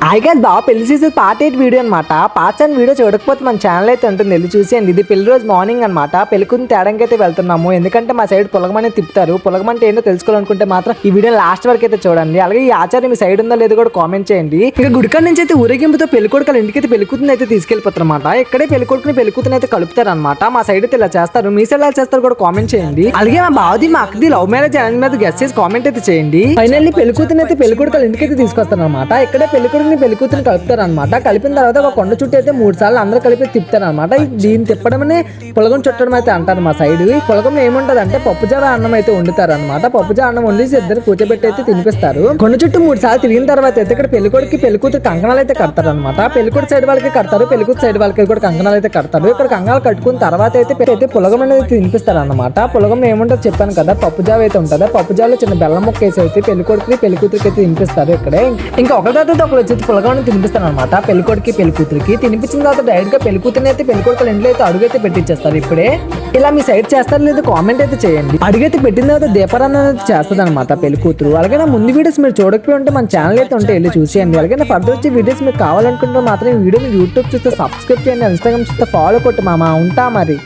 Hi guys, బావ పెళ్లి చేసే పార్ట్ 8 వీడియో అనమాట. పార్ట్ 7 వీడియో చూడకపోతే మన ఛానల్ అయితే ఉంటుంది, వెళ్ళి చూసేయండి. ఇది పెళ్లి రోజు మార్నింగ్ అనమాట. పెళ్లికూతురు తేడానికి అయితే వెళ్తున్నాము, ఎందుకంటే మా సైడ్ పులగమని తిప్పుతారు. పులగమంటే ఏంటో తెలుసుకోవాలనుకుంటే మాత్రం ఈ వీడియో లాస్ట్ వరకు అయితే చూడండి. అలాగే ఈ ఆచారం మీ సైడ్ ఉందో లేదో కూడా కామెంట్ చేయండి. ఇంకా గుడికాడ నుంచి అయితే ఊరేగింపుతో పెళ్లికొడుకు ఇంటికి అయితే పెళ్లికూతురు అయితే తీసుకెళ్లిపోతారు అనమాట. ఇక్కడే పెళ్లికొడుకుని పెళ్లికూతురు అయితే కలుపుతారు అనమాట. మా సైడ్ అయితే ఇలా చేస్తారు, మీ సైడ్ ఎలా చేస్తారు కూడా కామెంట్ చేయండి. అలాగే మా బావది మా అక్కది లవ్ మ్యారేజ్ అనేది మీద గెస్ట్ చేసి కామెంట్ అయితే చేయండి. ఫైనల్లీ పెళ్లికూతురు అయితే పెళ్లికొడుకు ఇంటికి అయితే తీసుకొస్తారు అనమాట. ఇక్కడే పెళ్లికొడుకుని పెళ్లికూతురు కలుపుతారు అనమాట. కలిపిన తర్వాత ఒక కొండ చుట్టూ అయితే 3 సార్లు అందరూ కలిపి తిప్పుతారు అనమాట. దీన్ని తిప్పడమనే పులగం చుట్టడం అయితే అంటారు మా సైడ్. ఈ పులగంలో ఏముంటది అంటే పప్పుజార అన్నం అయితే వండుతారు అనమాట. పప్పుజార అన్నం వండేసి ఇద్దరు కూర్చోబెట్టి అయితే తినిపిస్తారు. కొండ చుట్టూ 3 సార్లు తిరిగిన తర్వాత అయితే ఇక్కడ పెళ్లికొడుకు పెళ్లికూతురు కంకణాలు అయితే కడతారు అనమాట. పెళ్లికొడుకు సైడ్ వాళ్ళకి కడతారు, పెళ్లికూతురు సైడ్ వాళ్ళకి కూడా కంకణాలు అయితే కడతారు. ఇక్కడ కంకణాలు కట్టుకున్న తర్వాత అయితే పులగం అనేది తినిపిస్తారు అనమాట. పులగం ఏముంటుందో చెప్పాను కదా, పప్పుజావ అయితే ఉంటుంది. పప్పుజావలో చిన్న బెల్లం ముక్క వేసి అయితే పెళ్లికొడుకు పెళ్లికూతురికి అయితే తినిపిస్తారు. ఇక్కడే ఇంకా ఒకరి తర్వాత ఒకరు వచ్చి పులగం తినిపిస్తారు అనమాట. పెళ్లికొడుకి పెళ్లికూతురికి తినిపించిన తర్వాత డైరెక్ట్ గా పెళ్లికూతురిని అయితే పెళ్లికొడుకు ఇంట్లో అయితే అడుగు అయితే పెట్టించేస్తారు. ఇప్పుడే ఇలా మీ సైడ్ చేస్తారు లేదు కామెంట్ అయితే చేయండి. అడుగైతే పెట్టిన తర్వాత దీపారాధన చేస్తుంది అనమాట పెళ్లికూతురు. అలాగే నా ముందు వీడియోస్ మీరు చూడకపోయి ఉంటే మన ఛానల్ అయితే ఉంటే వెళ్ళి చూసేయండి. అలాగే నా ఫర్దర్ వచ్చే వీడియోస్ మీకు కావాలనుకుంటే మాత్రం ఈ వీడియో మీరు యూట్యూబ్ చూస్తే సబ్స్క్రైబ్ చేయండి, ఇన్స్టాగ్రామ్ చూస్తే ఫాలో కొట్టి మామ ఉంటా మరి.